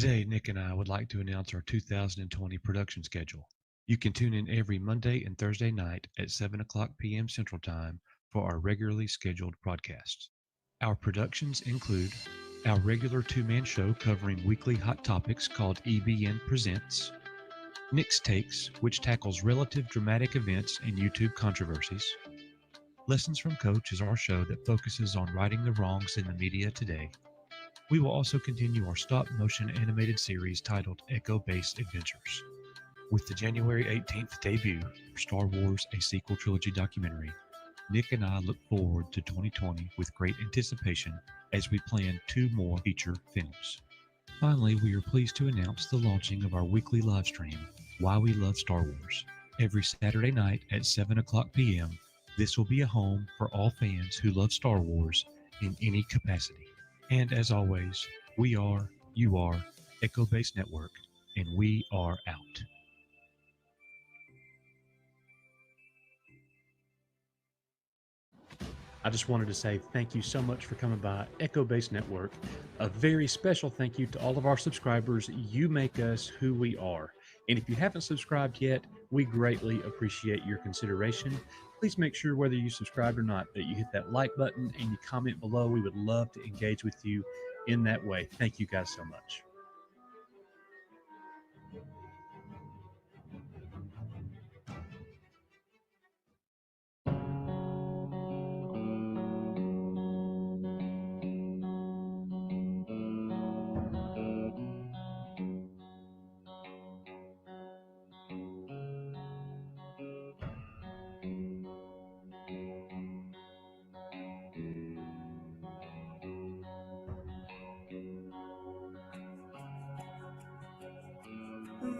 Today, Nick and I would like to announce our 2020 production schedule. You can tune in every Monday and Thursday night at 7 o'clock p.m. Central Time for our regularly scheduled broadcasts. Our productions include our regular two-man show covering weekly hot topics called EBN Presents, Nick's Takes, which tackles relative dramatic events and YouTube controversies, Lessons from Coach is our show that focuses on righting the wrongs in the media today. We will also continue our stop-motion animated series titled Echo Base Adventures. With the January 18th debut for Star Wars: A Sequel Trilogy documentary, Nick and I look forward to 2020 with great anticipation as we plan 2 more feature films. Finally, we are pleased to announce the launching of our weekly live stream, Why We Love Star Wars. Every Saturday night at 7 o'clock p.m., this will be a home for all fans who love Star Wars in any capacity. And as always, we are, you are, Echo Base Network, and we are out. I just wanted to say thank you so much for coming by Echo Base Network. A very special thank you to all of our subscribers. You make us who we are. And if you haven't subscribed yet, we greatly appreciate your consideration. Please make sure, whether you subscribed or not, that you hit that like button and you comment below. We would love to engage with you in that way. Thank you guys so much.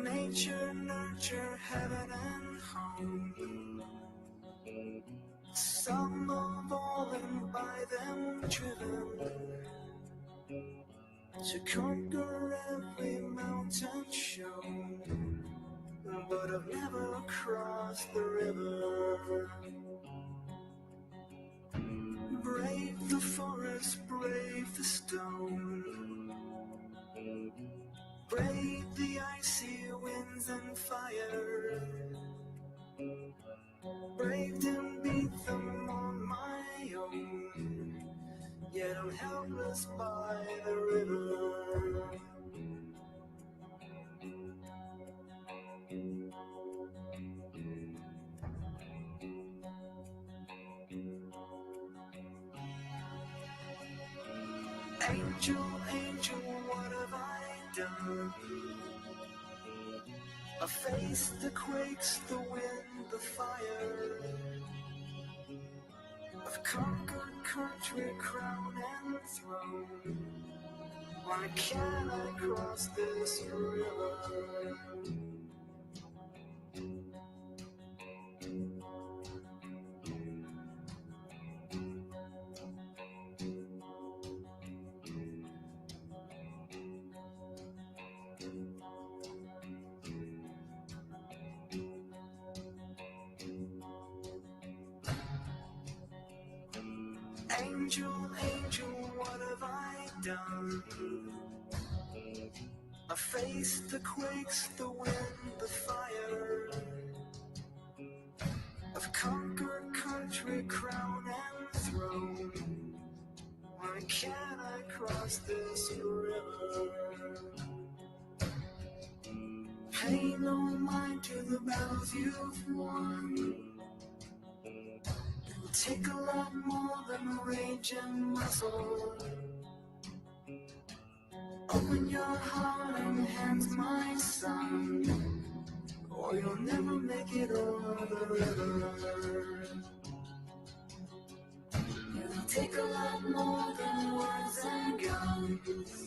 Nature, nurture, heaven and home. Some of all and by them driven to conquer every mountain shown, but I've never crossed the river. Brave the forest, brave the stone, brave the icy winds and fire, braved and beat them on my own, yet I'm helpless by the river. Angel, angel, what have I done? I face the quakes, the wind, the fire. I've conquered country, crown and throne. Why can't I cross this river? Angel, angel, what have I done? I faced the quakes, the wind, the fire. I've conquered country, crown and throne. Why can't I cross this river? Pay no mind to the battles you've won. It'll take a lot more than rage and muscle. Open your heart and hands, my son, or you'll never make it over the river. It'll take a lot more than words and guns,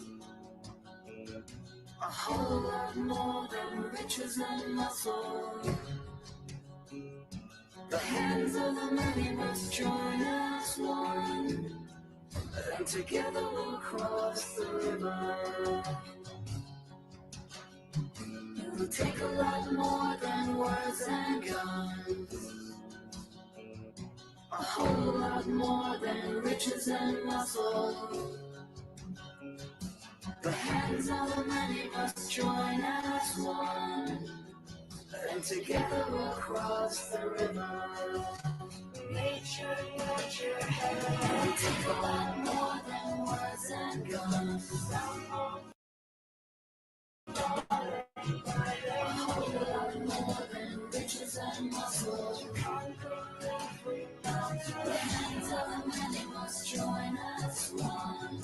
a whole lot more than riches and muscle. The hands of the many must join as one, and together we'll cross the river. It'll take a lot more than words and guns, a whole lot more than riches and muscle. The hands of the many must join as one, and together we'll cross the river. Nature, nurture, heaven, take a lot more than words and guns. A whole lot more than riches and muscle. The hands of the many must join as one,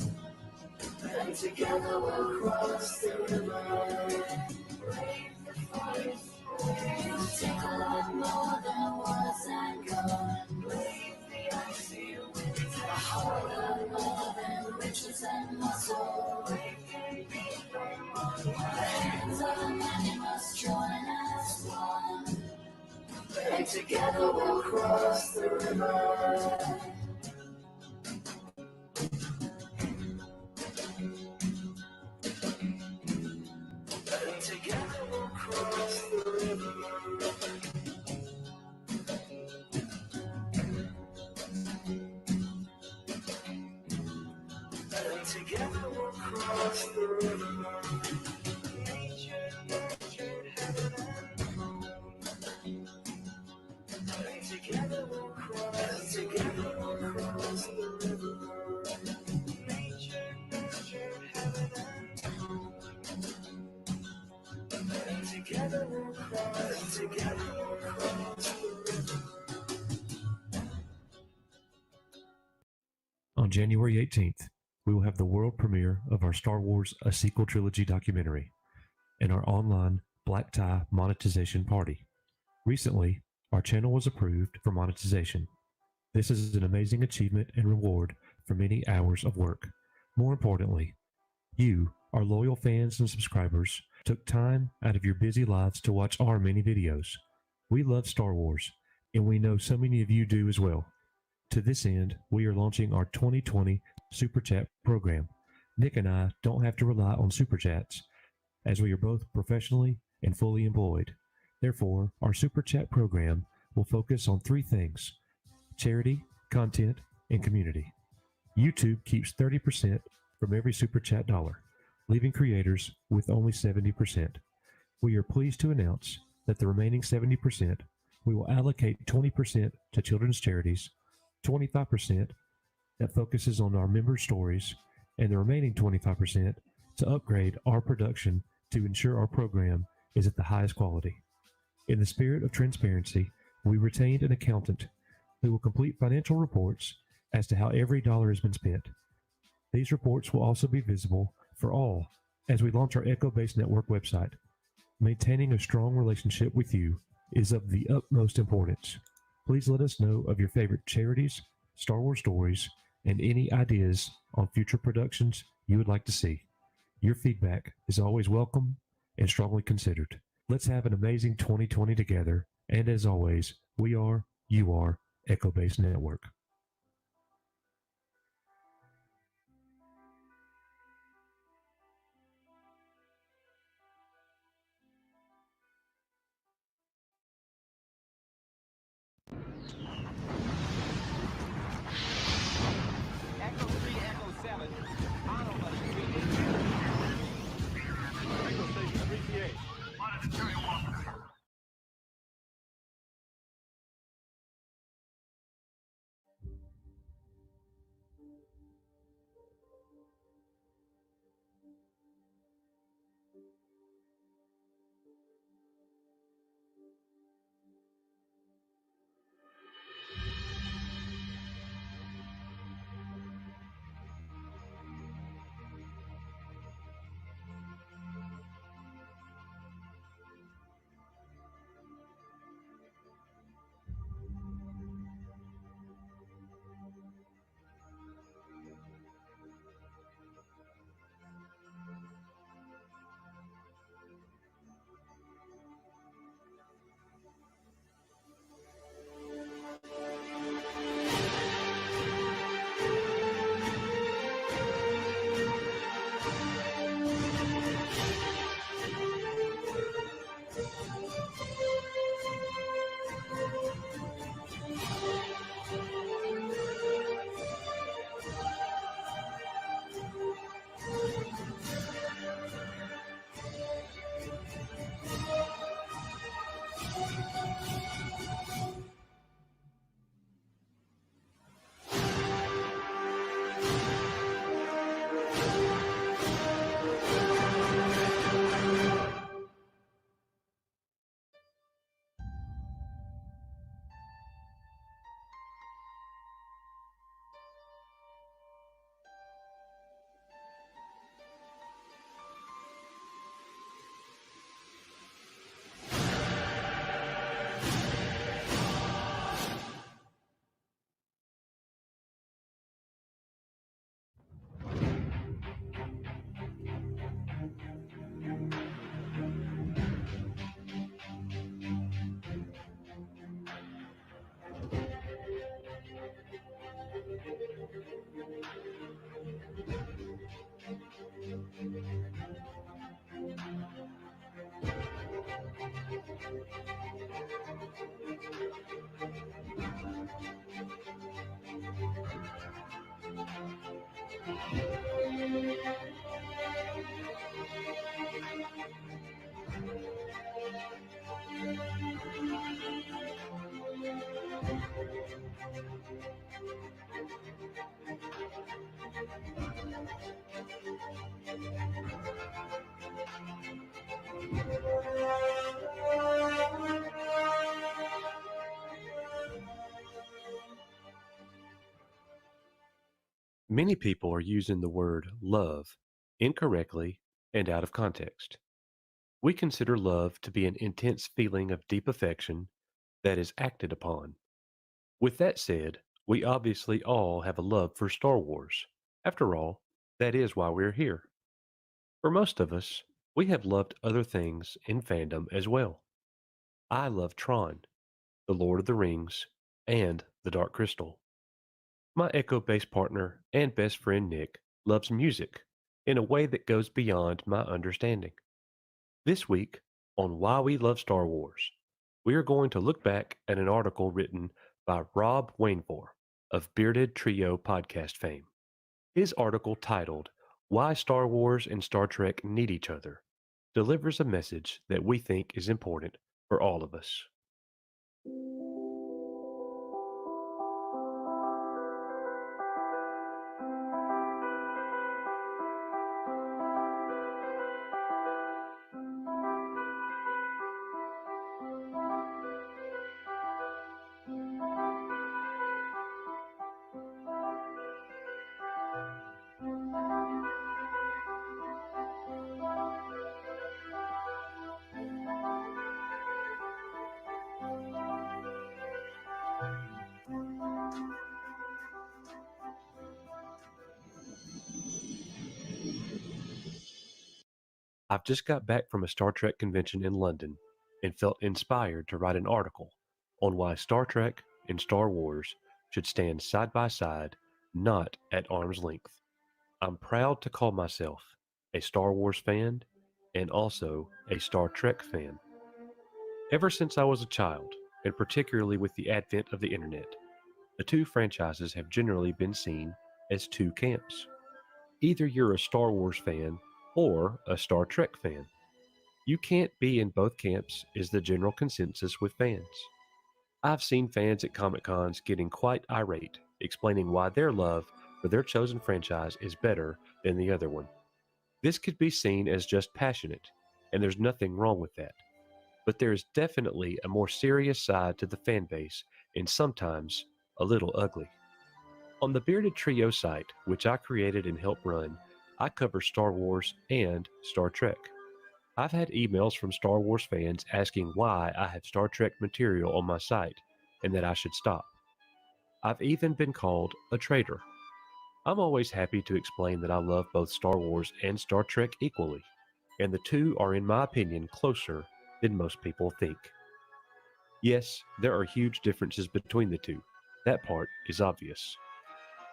and together we'll cross the river. Brave the forest, it'll take a lot more than words and guns. Brave the icy winter, a whole lot more than riches and muscle. The hands of the many must join as one, and together we'll cross the river. And together we'll cross the river. And together we'll cross the river. Nature, nurture, heaven and home. And together we'll cross the river. Nature, nurture, heaven and home. And together we'll cross the river. On January 18th, we will have the world premiere of our Star Wars A Sequel Trilogy documentary and our online black tie monetization party. Recently, our channel was approved for monetization. This is an amazing achievement and reward for many hours of work. More importantly, you, our loyal fans and subscribers, took time out of your busy lives to watch our many videos. We love Star Wars, and we know so many of you do as well. To this end, we are launching our 2020 Super Chat program. Nick and I don't have to rely on Super Chats, as we are both professionally and fully employed. Therefore, our Super Chat program will focus on three things: charity, content, and community. YouTube keeps 30% from every Super Chat dollar, leaving creators with only 70%. We are pleased to announce that the remaining 70% we will allocate 20% to children's charities, 25% that focuses on our members' stories, and the remaining 25% to upgrade our production to ensure our program is at the highest quality. In the spirit of transparency, we retained an accountant who will complete financial reports as to how every dollar has been spent. These reports will also be visible for all as we launch our Echo Base Network website. Maintaining a strong relationship with you is of the utmost importance. Please let us know of your favorite charities, Star Wars stories, and any ideas on future productions you would like to see. Your feedback is always welcome and strongly considered. Let's have an amazing 2020 together, and as always, you are Echo Base Network. Echo 3, Echo 7. Autobus 388. Echo Station 338. Monitoring officer. Many people are using the word love incorrectly and out of context. We consider love to be an intense feeling of deep affection that is acted upon. With that said, we obviously all have a love for Star Wars. After all, that is why we're here. For most of us, we have loved other things in fandom as well. I love Tron, The Lord of the Rings, and The Dark Crystal. My Echo Bass partner and best friend Nick loves music in a way that goes beyond my understanding. This week, on Why We Love Star Wars, we are going to look back at an article written by Rob Wainvor of Bearded Trio podcast fame. His article titled Why Star Wars and Star Trek Need Each Other delivers a message that we think is important for all of us. I've just got back from a Star Trek convention in London and felt inspired to write an article on why Star Trek and Star Wars should stand side by side, not at arm's length. I'm proud to call myself a Star Wars fan and also a Star Trek fan. Ever since I was a child, and particularly with the advent of the internet, the two franchises have generally been seen as two camps. Either you're a Star Wars fan or a Star Trek fan. You can't be in both camps, is the general consensus with fans. I've seen fans at Comic Cons getting quite irate, explaining why their love for their chosen franchise is better than the other one. This could be seen as just passionate, and there's nothing wrong with that. But there is definitely a more serious side to the fan base, and sometimes a little ugly. On the Bearded Trio site, which I created and helped run, I cover Star Wars and Star Trek. I've had emails from Star Wars fans asking why I have Star Trek material on my site and that I should stop. I've even been called a traitor. I'm always happy to explain that I love both Star Wars and Star Trek equally, and the two are, in my opinion, closer than most people think. Yes, there are huge differences between the two. That part is obvious.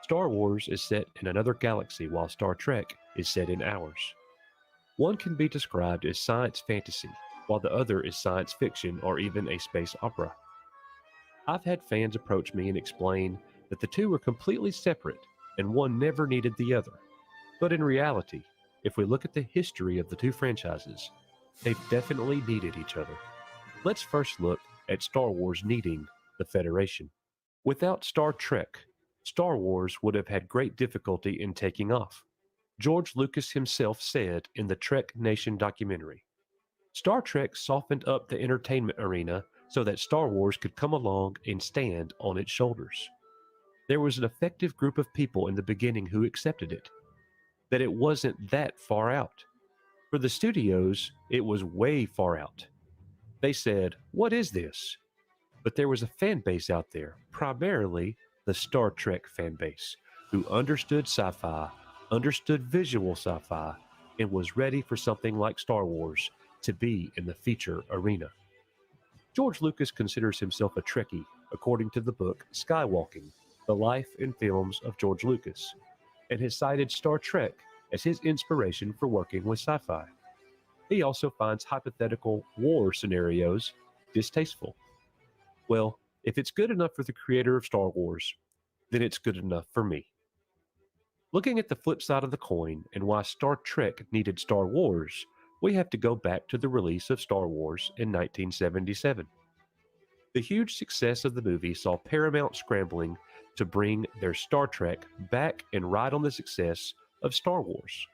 Star Wars is set in another galaxy while Star Trek is set in ours. One can be described as science fantasy, while the other is science fiction or even a space opera. I've had fans approach me and explain that the two are completely separate and one never needed the other. But in reality, if we look at the history of the two franchises, they've definitely needed each other. Let's first look at Star Wars needing the Federation. Without Star Trek, Star Wars would have had great difficulty in taking off. George Lucas himself said in the Trek Nation documentary, Star Trek softened up the entertainment arena so that Star Wars could come along and stand on its shoulders. There was an effective group of people in the beginning who accepted it, that it wasn't that far out. For the studios, it was way far out. They said, what is this? But there was a fan base out there, primarily the Star Trek fan base, who understood sci-fi, understood visual sci-fi, and was ready for something like Star Wars to be in the feature arena. George Lucas considers himself a Trekkie, according to the book Skywalking, The Life and Films of George Lucas, and has cited Star Trek as his inspiration for working with sci-fi. He also finds hypothetical war scenarios distasteful. Well, if it's good enough for the creator of Star Wars, then it's good enough for me. Looking at the flip side of the coin and why Star Trek needed Star Wars, we have to go back to the release of Star Wars in 1977. The huge success of the movie saw Paramount scrambling to bring their Star Trek back and ride on the success of Star Wars.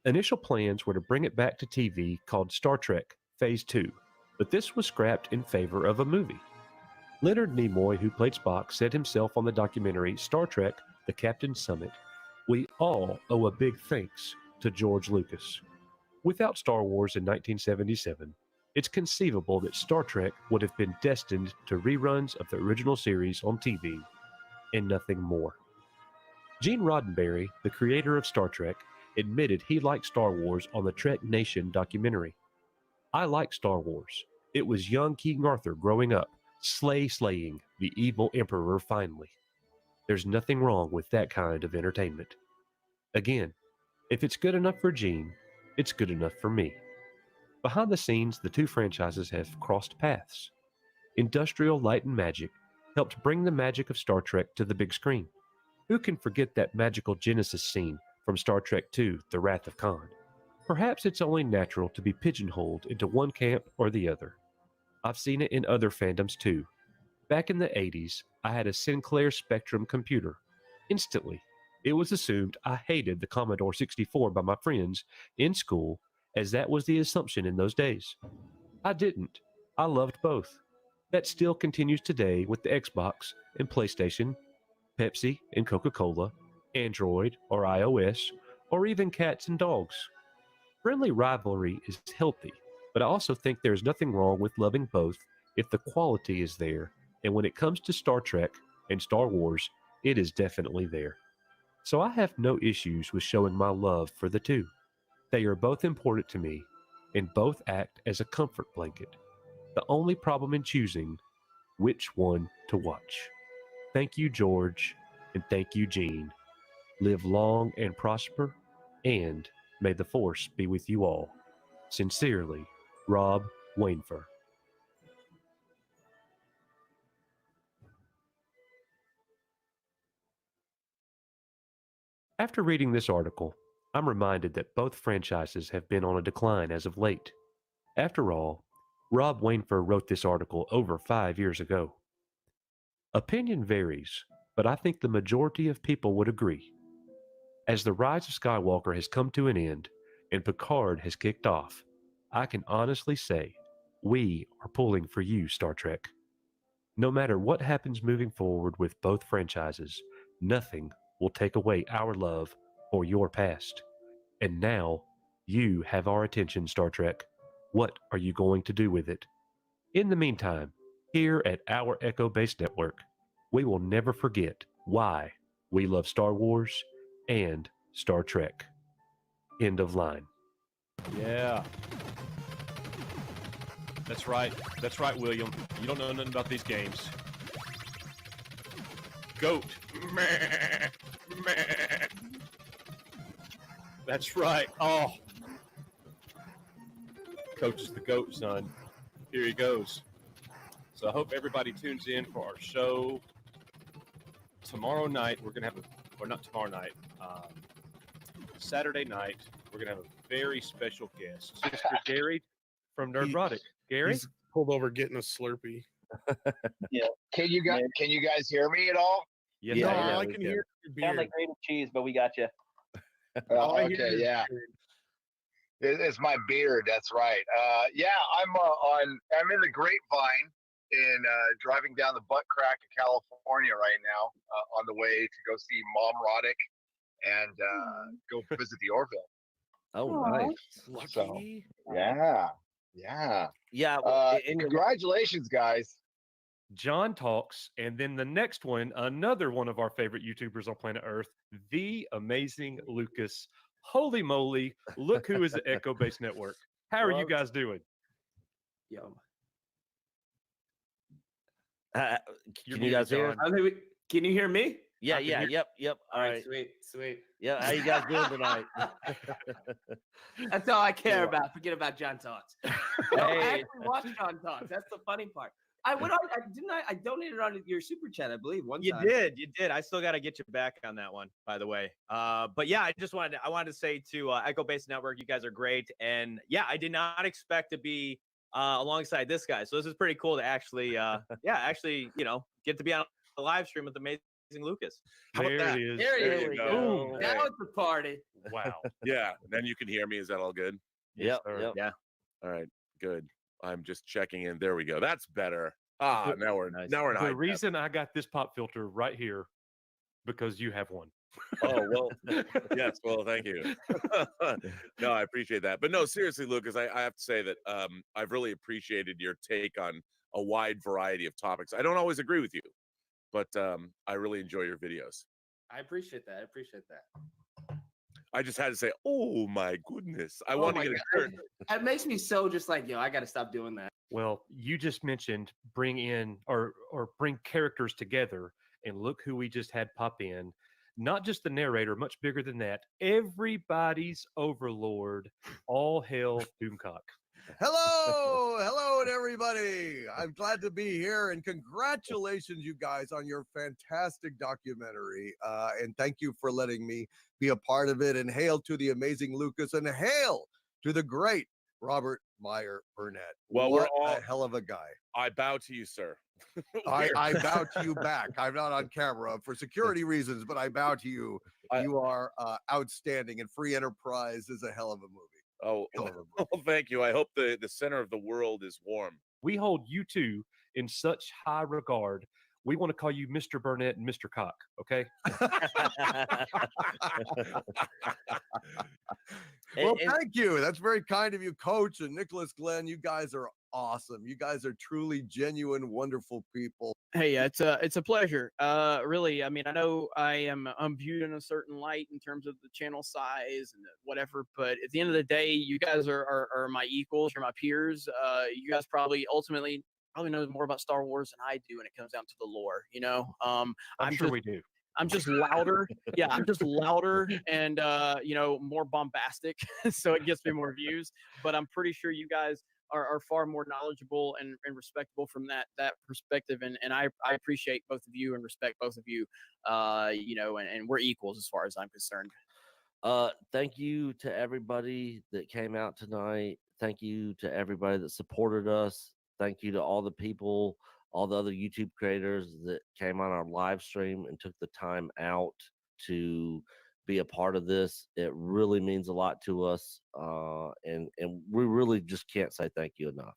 Initial plans were to bring it back to TV called Star Trek Phase 2, but this was scrapped in favor of a movie. Leonard Nimoy, who played Spock, said himself on the documentary Star Trek The Captain's Summit, "We all owe a big thanks to George Lucas." Without Star Wars in 1977, it's conceivable that Star Trek would have been destined to reruns of the original series on TV and nothing more. Gene Roddenberry, the creator of Star Trek, admitted he liked Star Wars on the Trek Nation documentary. "I like Star Wars. It was young King Arthur growing up, slaying the evil emperor finally. There's nothing wrong with that kind of entertainment." Again, if it's good enough for Gene, it's good enough for me. Behind the scenes, the two franchises have crossed paths. Industrial Light and Magic helped bring the magic of Star Trek to the big screen. Who can forget that magical Genesis scene from Star Trek II, The Wrath of Khan? Perhaps it's only natural to be pigeonholed into one camp or the other. I've seen it in other fandoms too. Back in the 80s, I had a Sinclair Spectrum computer. Instantly, it was assumed I hated the Commodore 64 by my friends in school, as that was the assumption in those days. I didn't. I loved both. That still continues today with the Xbox and PlayStation, Pepsi and Coca-Cola, Android or iOS, or even cats and dogs. Friendly rivalry is healthy, but I also think there's nothing wrong with loving both if the quality is there, and when it comes to Star Trek and Star Wars, it is definitely there. So I have no issues with showing my love for the two. They are both important to me, and both act as a comfort blanket. The only problem in choosing which one to watch. Thank you, George, and thank you, Gene. Live long and prosper, and may the Force be with you all. Sincerely, Rob Wainfer. After reading this article, I'm reminded that both franchises have been on a decline as of late. After all, Rob Wainfer wrote this article over 5 years ago. Opinion varies, but I think the majority of people would agree. As the Rise of Skywalker has come to an end and Picard has kicked off, I can honestly say we are pulling for you, Star Trek. No matter what happens moving forward with both franchises, nothing will take away our love for your past. And now, you have our attention, Star Trek. What are you going to do with it? In the meantime, here at our Echo Base Network, we will never forget why we love Star Wars and Star Trek. End of line. Yeah. That's right. That's right, William. You don't know nothing about these games. Goat. Meh. Meh. That's right. Oh. Coach is the goat, son. Here he goes. So I hope everybody tunes in for our show tomorrow night. We're going to have or not tomorrow night, Saturday night, we're going to have a very special guest, Mr. Gary from Nerdrotic. Gary? He's pulled over getting a Slurpee. Yeah. Can you guys hear me at all? Yes, No, I I am. can hear your Sound beard. like grated cheese, but we got you. All I hear Okay, is yeah. your beard. It's my beard. That's right. Yeah, I'm in the Grapevine in driving down the butt crack of California right now on the way to go see Mom Roddick and go visit the Orville. Oh, nice. Lucky. Yeah. Yeah. Congratulations, guys. John talks, and then the next one, another one of our favorite YouTubers on planet Earth, the amazing Lucas. Holy moly, look who is at Echo Base Network. How are you guys doing? Yum. You're Can you guys hear? John. Can you hear me? Yeah, I can yeah, hear- yep. All right. Sweet. Yeah, how you guys doing tonight? That's all I care about. Forget about John Talks. I Hey. actually watch John Talks. That's the funny part. I went on. I donated on your super chat, I believe, one You time. did. I still got to get you back on that one, by the way. But yeah, I wanted to say to Echo Base Network, you guys are great, and yeah, I did not expect to be alongside this guy, so this is pretty cool to actually, get to be on the live stream with Amazing Lucas. How about There that? it is. There we go. Boom. Now Hey. it's a party. Wow. Yeah. Then you can hear me. Is that all good? Yep. Yeah. All right. Good. I'm just checking in. There we go. That's better. Now we're Nice. now we're in high The def. reason I got this pop filter right here because you have one. Oh, well, yes. Well, thank you. No, I appreciate that. But no, seriously, Lucas, I have to say that I've really appreciated your take on a wide variety of topics. I don't always agree with you, but I really enjoy your videos. I appreciate that. I just had to say, oh my goodness. I Oh want to my get a God. shirt. It makes me so just like, yo, I got to stop doing that. Well, you just mentioned bring in or bring characters together, and look who we just had pop in. Not just the narrator, much bigger than that. Everybody's overlord. All hail Doomcock. Hello, and everybody. I'm glad to be here, and congratulations, you guys, on your fantastic documentary. And thank you for letting me be a part of it. And hail to the amazing Lucas, and hail to the great Robert Meyer Burnett. Well, what we're all a hell of a guy. I bow to you, sir. I bow to you back. I'm not on camera for security reasons, but I bow to you. You are outstanding, and Free Enterprise is a hell of a movie. Oh, thank you. I hope the center of the world is warm. We hold you two in such high regard. We want to call you Mr. Burnett and Mr. Cock, okay? Well, thank you. That's very kind of you, Coach, and Nicholas Glenn. You guys are awesome. You guys are truly genuine, wonderful people. Hey, it's a pleasure. Really, I mean, I know I'm viewed in a certain light in terms of the channel size and whatever, but at the end of the day, you guys are my equals, you're my peers. You guys probably ultimately know more about Star Wars than I do when it comes down to the lore. I'm sure we do. I'm just louder. Yeah, I'm just louder and more bombastic, so it gets me more views. But I'm pretty sure you guys are far more knowledgeable and respectable from that perspective, and I appreciate both of you and respect both of you. And we're equals as far as I'm concerned. Thank you to everybody that came out tonight. Thank you to everybody that supported us. Thank you to all the people, all the other YouTube creators that came on our live stream and took the time out to be a part of this. It really means a lot to us. And we really just can't say thank you enough.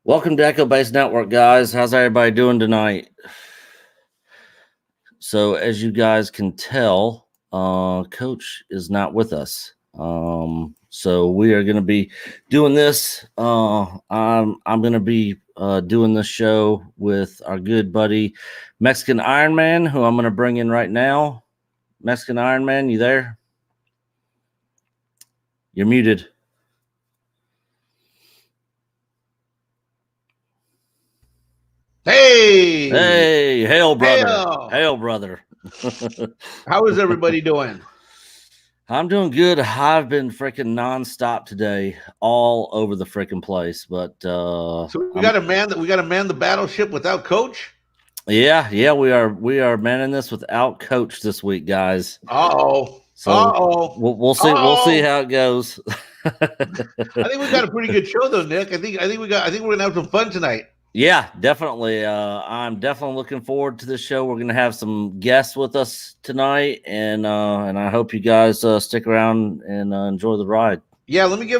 Welcome to Echo Base Network, guys. How's everybody doing tonight? So, as you guys can tell, Coach is not with us. So we are going to be doing this. I'm going to be doing this show with our good buddy Mexican Iron Man, who I'm going to bring in right now. Mexican Iron Man, you there? You're muted. Hey, hail, brother. Hail, brother. How is everybody doing? I'm doing good. I've been freaking nonstop today, all over the freaking place. But so we got to man the battleship without Coach. Yeah, we are manning this without Coach this week, guys. So we'll see. We'll see how it goes. I think we got a pretty good show though, Nick. I think we're gonna have some fun tonight. Yeah, definitely. I'm definitely looking forward to this show. We're going to have some guests with us tonight, and I hope you guys stick around and enjoy the ride. Yeah, let me go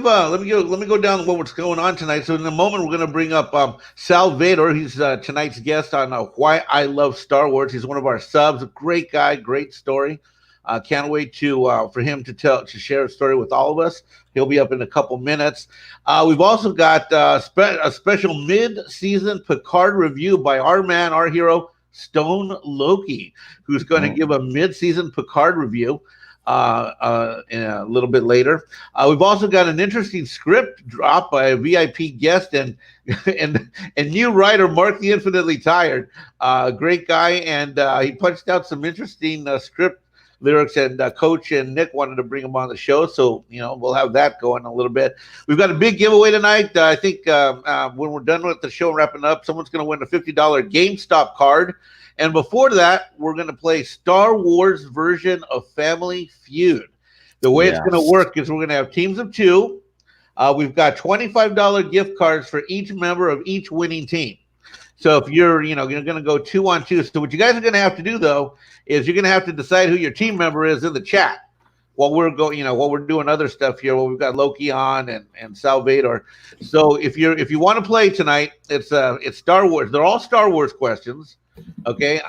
down what's going on tonight. So in a moment, we're going to bring up SAL VADOR. He's tonight's guest on Why I Love Star Wars. He's one of our subs. A great guy, great story. Can't wait for him to share a story with all of us. He'll be up in a couple minutes. We've also got a special mid-season Picard review by our man, our hero, Stone Loki, who's going to give a mid-season Picard review. in a little bit later. We've also got an interesting script drop by a VIP guest and and new writer Mark the Infinitely Tired. Great guy, and he punched out some interesting script lyrics, and Coach and Nick wanted to bring him on the show, so we'll have that going a little bit. We've got a big giveaway tonight. I think when we're done with the show wrapping up, someone's going to win a $50 GameStop card. And before that, we're going to play Star Wars version of Family Feud. The way it's going to work is we're going to have teams of two. We've got $25 gift cards for each member of each winning team. So if you're going to go 2-on-2. So what you guys are going to have to do, though, is you're going to have to decide who your team member is in the chat while we're doing other stuff here. Well, we've got Loki on and Sal VADOR. So if you want to play tonight, it's Star Wars. They're all Star Wars questions. Okay,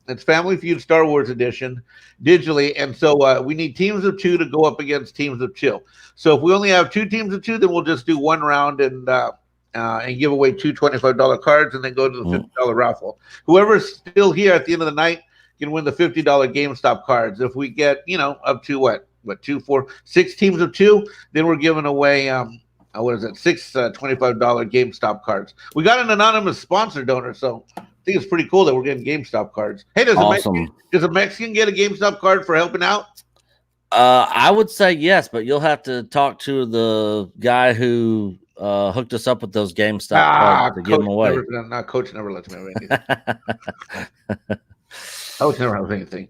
it's Family Feud Star Wars edition digitally, and so we need teams of two to go up against teams of two. So if we only have two teams of two, then we'll just do one round and give away two $25 cards, and then go to the $50 raffle. Whoever's still here at the end of the night can win the $50 GameStop cards. If we get up to two, 4, 6 teams of two, then we're giving away six $25 GameStop cards. We got an anonymous sponsor donor, so I think it's pretty cool that we're getting GameStop cards. Hey, does a Mexican get a GameStop card for helping out? I would say yes, but you'll have to talk to the guy who hooked us up with those GameStop cards to give them away. Coach never lets me have anything. Coach never has anything.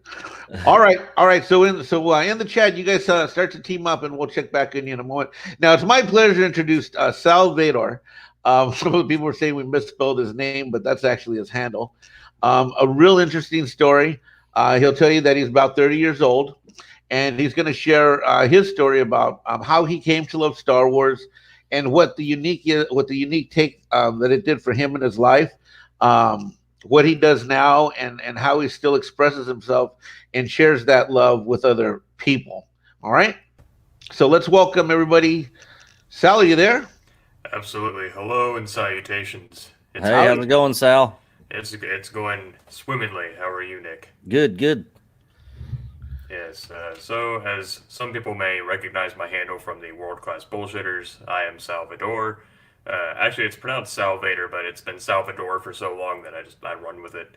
All right. So in the chat, you guys start to team up, and we'll check back in a moment. Now, it's my pleasure to introduce Sal VADOR. Some of the people were saying we misspelled his name, but that's actually his handle. A real interesting story. He'll tell you that he's about 30 years old, and he's going to share his story about how he came to love Star Wars and what the unique take that it did for him in his life, what he does now, and how he still expresses himself and shares that love with other people. All right, so let's welcome everybody. Sal, are you there? Absolutely. Hello and salutations. Hey, how's it going, Sal? It's going swimmingly. How are you, Nick? Good. Yes. So, as some people may recognize my handle from the World Class Bullshitters, I am Sal VADOR. Actually, it's pronounced Sal VADOR, but it's been Salvador for so long that I run with it.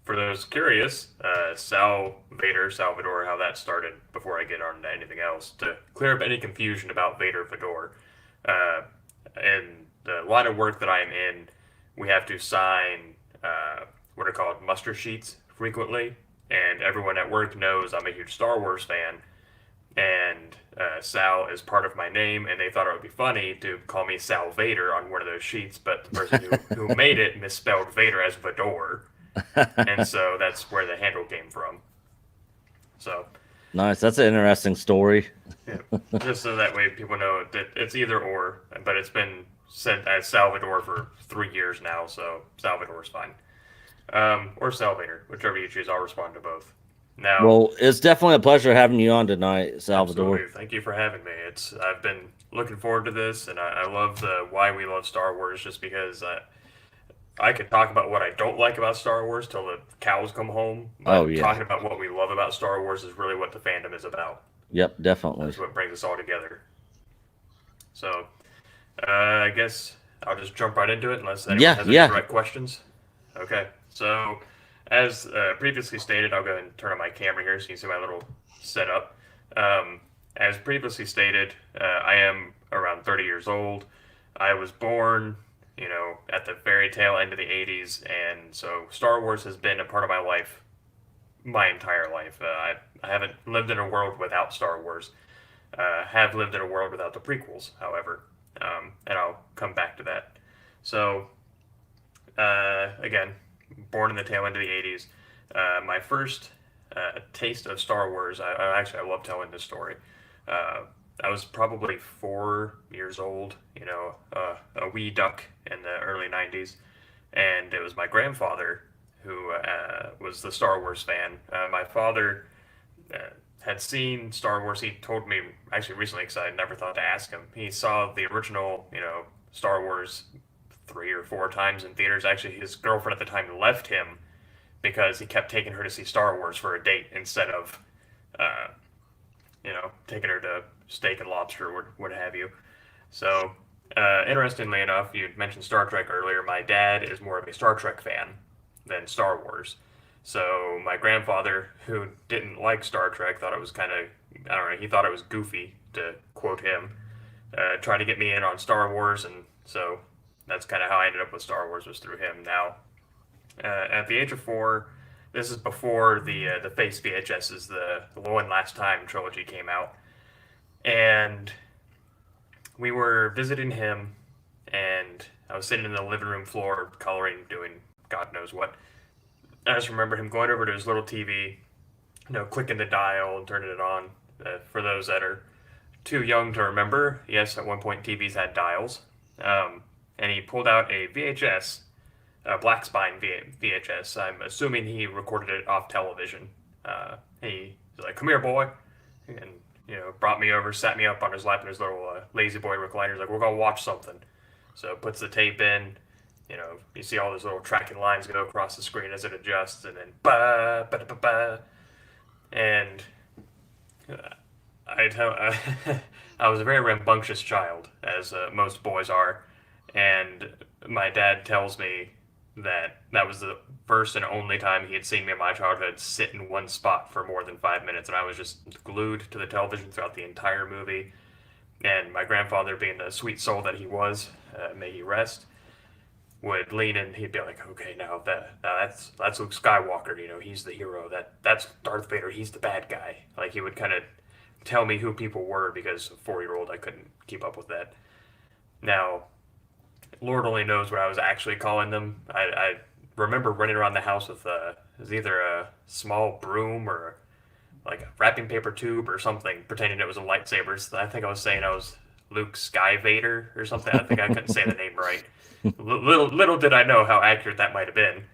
For those curious, Sal VADOR, Salvador, how that started before I get on to anything else, to clear up any confusion about VADOR VADOR. In the line of work that I'm in, we have to sign what are called muster sheets frequently, and everyone at work knows I'm a huge Star Wars fan, and Sal is part of my name, and they thought it would be funny to call me Sal VADOR on one of those sheets, but the person who made it misspelled VADOR as VADOR, and so that's where the handle came from. So nice. That's an interesting story. Yeah, just so that way people know that it's either or, but it's been sent as Salvador for 3 years now, so Salvador's fine. Or Salvator, whichever you choose. I'll respond to both. Now, well, it's definitely a pleasure having you on tonight, Salvador. Absolutely. Thank you for having me. I've been looking forward to this, and I love the why we love Star Wars, just because I could talk about what I don't like about Star Wars till the cows come home. But talking about what we love about Star Wars is really what the fandom is about. Yep, definitely. That's what brings us all together. So, I guess I'll just jump right into it unless anyone has any direct questions. Okay, so as previously stated, I'll go ahead and turn on my camera here so you can see my little setup. As previously stated, I am around 30 years old. I was born, at the very tail end of the 80s, and so Star Wars has been a part of my life my entire life. I haven't lived in a world without Star Wars. Have lived in a world without the prequels, however, and I'll come back to that. So, again, born in the tail end of the 80s. My first taste of Star Wars, I love telling this story. I was probably 4 years old, a wee duck in the early 90s, and it was my grandfather who was the Star Wars fan. My father had seen Star Wars. He told me actually recently, because I never thought to ask him. He saw the original, Star Wars 3 or 4 times in theaters. Actually, his girlfriend at the time left him because he kept taking her to see Star Wars for a date instead of taking her to steak and lobster, what have you. So, interestingly enough, you mentioned Star Trek earlier. My dad is more of a Star Trek fan than Star Wars. So, my grandfather, who didn't like Star Trek, thought it was kind of, I don't know, he thought it was goofy, to quote him, tried to get me in on Star Wars, and so that's kind of how I ended up with Star Wars, was through him. Now, at the age of 4, this is before the Face VHSs, the One Last Time trilogy came out, and we were visiting him, and I was sitting in the living room floor coloring, doing God knows what. I just remember him going over to his little TV, clicking the dial and turning it on. For those that are too young to remember, yes, at one point TVs had dials. And he pulled out a VHS, a black spine VHS. I'm assuming he recorded it off television. He was like, "Come here, boy," and brought me over, sat me up on his lap in his little lazy boy recliner. He's like, "We're gonna watch something." So puts the tape in. You see all those little tracking lines go across the screen as it adjusts, and then ba ba ba ba, and I was a very rambunctious child, as most boys are, and my dad tells me that was the first and only time he had seen me in my childhood sit in one spot for more than 5 minutes, and I was just glued to the television throughout the entire movie. And my grandfather, being the sweet soul that he was, may he rest, would lean in. He'd be like, "Okay, now that's Luke Skywalker. He's the hero. That's Darth Vader. He's the bad guy." Like, he would kind of tell me who people were, because a 4-year-old, I couldn't keep up with that. Now, Lord only knows what I was actually calling them. I remember running around the house with it was either a small broom or like a wrapping paper tube or something, pretending it was a lightsaber. So I think I was saying I was Luke Sky Vader or something. I think I couldn't say the name right. Little did I know how accurate that might have been.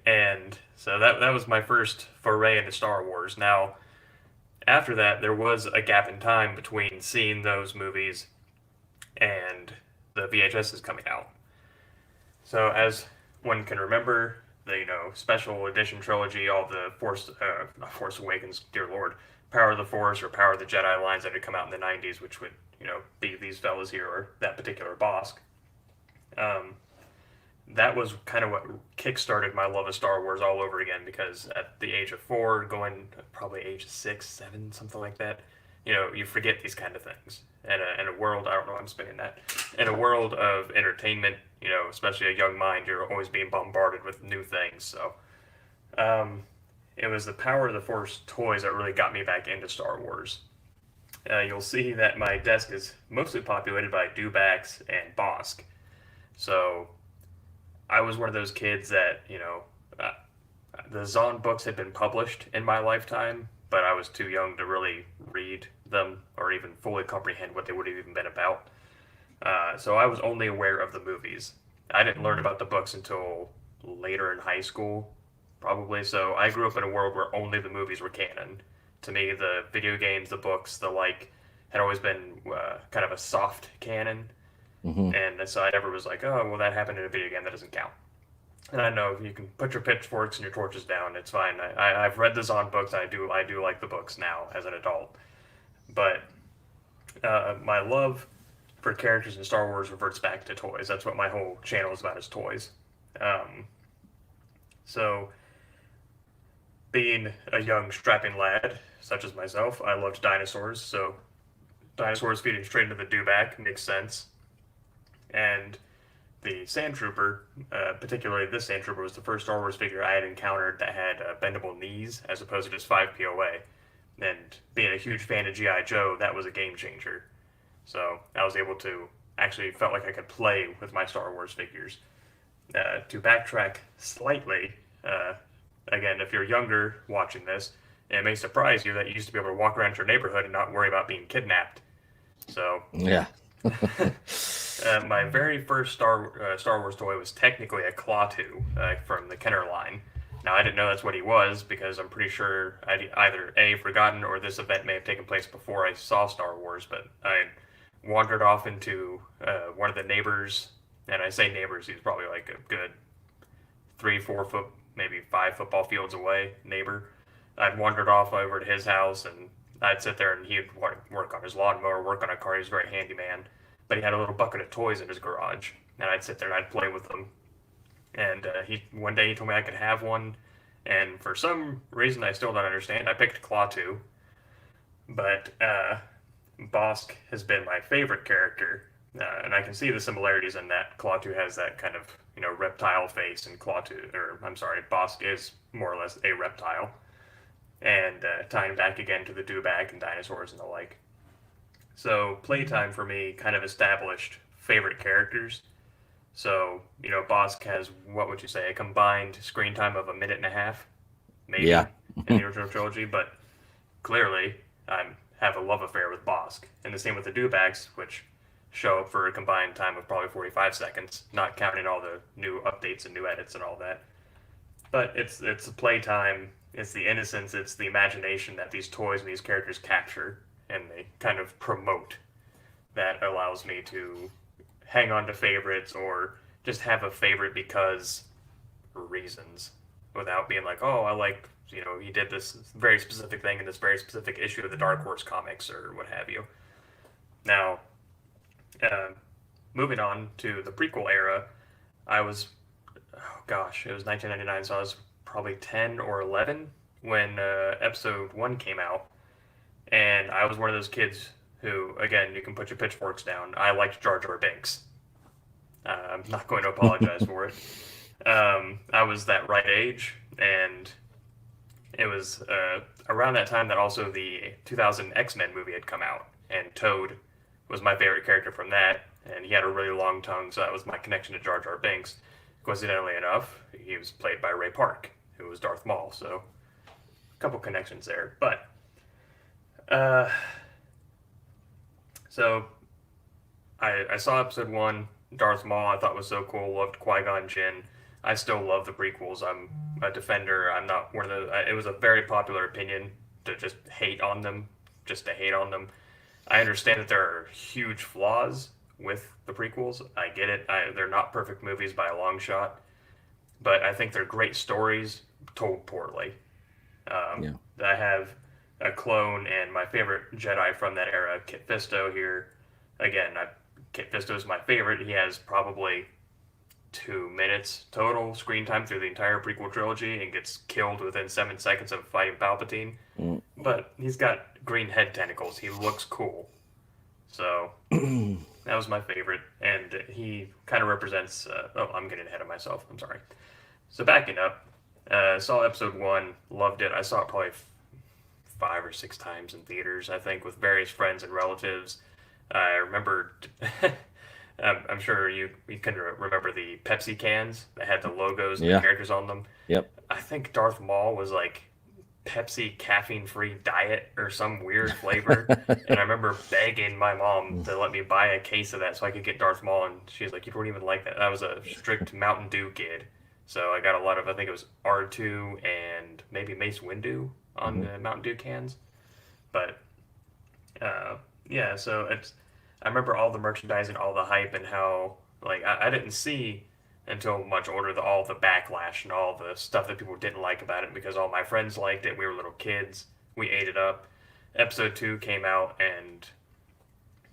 And so that was my first foray into Star Wars. Now, after that, there was a gap in time between seeing those movies and the VHSs coming out. So, as one can remember, the special edition trilogy, all the not Force Awakens, dear Lord, Power of the Force or Power of the Jedi lines that had come out in the 90s, which would be these fellas here or that particular Bosk. That was kind of what kickstarted my love of Star Wars all over again, because at the age of 4, going probably age 6, 7, something like that, you forget these kind of things. And in a world, I don't know why I'm spinning that, in a world of entertainment, especially a young mind, you're always being bombarded with new things. So it was the Power of the Force toys that really got me back into Star Wars. You'll see that my desk is mostly populated by Dewbacks and Bosk. So I was one of those kids that, the Zahn books had been published in my lifetime, but I was too young to really read them or even fully comprehend what they would have even been about. So I was only aware of the movies. I didn't learn about the books until later in high school, probably. So I grew up in a world where only the movies were canon. To me, the video games, the books, the like, had always been kind of a soft canon. And so I never was like, "Oh, well, that happened in a video game, that doesn't count." And I know you can put your pitchforks and your torches down. It's fine. I've read the Zahn books. I do like the books now as an adult. But my love for characters in Star Wars reverts back to toys. That's what my whole channel is about, is toys. So, being a young, strapping lad, such as myself, I loved dinosaurs. So, dinosaurs feeding straight into the dewback makes sense. And the Sand Trooper, particularly this Sand Trooper, was the first Star Wars figure I had encountered that had bendable knees as opposed to just 5 POA. And being a huge fan of G.I. Joe, that was a game changer. So I was able to actually felt like I could play with my Star Wars figures. To backtrack slightly, again, if you're younger watching this, it may surprise you that you used to be able to walk around your neighborhood and not worry about being kidnapped. So yeah. My very first Star Wars toy was technically a Klaatu from the Kenner line. Now, I didn't know that's what he was, because I'm pretty sure I'd either A, forgotten, or this event may have taken place before I saw Star Wars, but I wandered off into one of the neighbors, and I say neighbors, he's probably like a good 3-4 foot, maybe 5 football fields away neighbor. I'd wandered off over to his house, and I'd sit there, and he'd work on his lawnmower, work on a car. He was a very handy man, but he had a little bucket of toys in his garage, and I'd sit there and I'd play with them. And one day he told me I could have one, and for some reason I still don't understand, I picked Klaatu, but Bosk has been my favorite character, and I can see the similarities in that Klaatu has that kind of reptile face, and Bosk is more or less a reptile, and tying back again to the dewback and dinosaurs and the like. So playtime for me kind of established favorite characters. So Bosk has, what would you say, a combined screen time of 1.5 minutes, maybe, Yeah. in the original trilogy, but clearly I have a love affair with Bosk, and the same with the dewbacks, which show up for a combined time of probably 45 seconds, not counting all the new updates and new edits and all that. But it's the playtime, it's the innocence, it's the imagination that these toys and these characters capture, and they kind of promote, that allows me to hang on to favorites or just have a favorite because reasons, without being like, oh, I like, he did this very specific thing in this very specific issue of the Dark Horse comics or what have you. Now, moving on to the prequel era, I was, it was 1999, so I was probably 10 or 11 when episode 1 came out, and I was one of those kids who, again, you can put your pitchforks down. I liked Jar Jar Binks. I'm not going to apologize for it. I was that right age, and it was around that time that also the 2000 X-Men movie had come out, and Toad was my favorite character from that, and he had a really long tongue, so that was my connection to Jar Jar Binks. Coincidentally enough, he was played by Ray Park, who was Darth Maul, so a couple connections there. But so I saw episode 1, Darth Maul, I thought was so cool, loved Qui-Gon Jinn. I still love the prequels. I'm a defender. I'm not one of the. It was a very popular opinion to just hate on them, just to hate on them. I understand that there are huge flaws with the prequels. I get it. They're not perfect movies by a long shot, but I think they're great stories told poorly. I have a clone and my favorite Jedi from that era, Kit Fisto here. Again, Kit Fisto is my favorite. He has probably 2 minutes total screen time through the entire prequel trilogy and gets killed within 7 seconds of fighting Palpatine. But he's got green head tentacles. He looks cool. So that was my favorite. And he kind of represents... I'm getting ahead of myself. I'm sorry. So backing up, saw episode 1, loved it. I saw it probably 5 or 6 times in theaters, I think, with various friends and relatives. I remember... I'm sure you can remember the Pepsi cans that had the logos and the characters on them. Yep. I think Darth Maul was like Pepsi caffeine-free diet or some weird flavor. And I remember begging my mom to let me buy a case of that so I could get Darth Maul. And she was like, you don't even like that. I was a strict Mountain Dew kid. So I got a lot of, I think it was R2 and maybe Mace Windu on the Mountain Dew cans. But yeah, so I remember all the merchandising, all the hype, and how, like, I didn't see until much older all the backlash and all the stuff that people didn't like about it because all my friends liked it. We were little kids. We ate it up. Episode 2 came out, and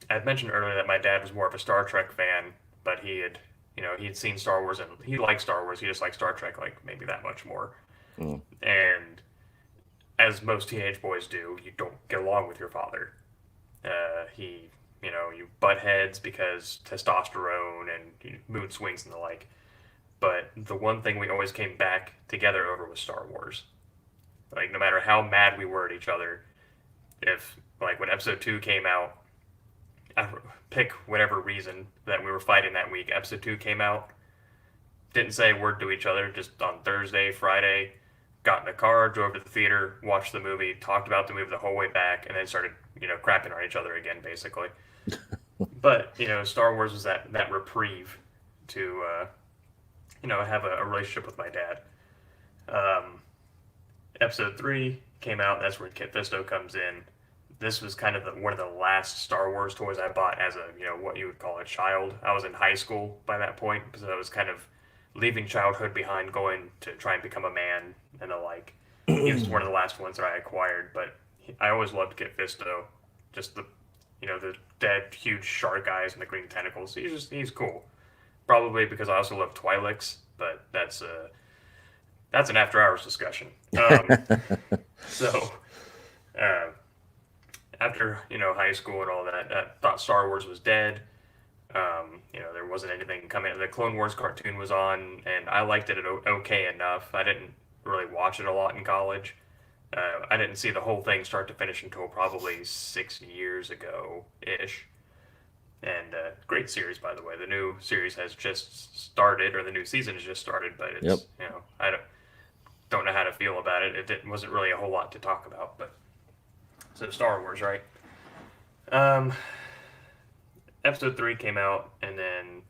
I'd mentioned earlier that my dad was more of a Star Trek fan, but he had seen Star Wars, and he liked Star Wars. He just liked Star Trek, like, maybe that much more. And as most teenage boys do, you don't get along with your father. You butt heads because testosterone and mood swings and the like. But the one thing we always came back together over was Star Wars. Like, no matter how mad we were at each other, if, like, when episode 2 came out, pick whatever reason that we were fighting that week, episode 2 came out, didn't say a word to each other, just on Thursday, Friday, got in the car, drove to the theater, watched the movie, talked about the movie the whole way back, and then started, crapping on each other again, basically. But, Star Wars was that reprieve to, have a relationship with my dad. Episode 3 came out, and that's where Kit Fisto comes in. This was kind of one of the last Star Wars toys I bought as a, what you would call a child. I was in high school by that point, so I was kind of leaving childhood behind, going to try and become a man and the like. He's one of the last ones that I acquired, but I always loved Kit Fisto. Just the, the dead huge shark eyes and the green tentacles. He's cool. Probably because I also love Twi'leks, but that's an after hours discussion. So after high school and all that, I thought Star Wars was dead. There wasn't anything coming. The Clone Wars cartoon was on, and I liked it okay enough. I didn't really watch it a lot in college. I didn't see the whole thing start to finish until probably 6 years ago ish. And great series, by the way. The new series has just started, or the new season has just started, but it's I don't know how to feel about it. It wasn't really a whole lot to talk about, but so Star Wars, right? Episode 3 came out, and then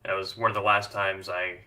that was one of the last times I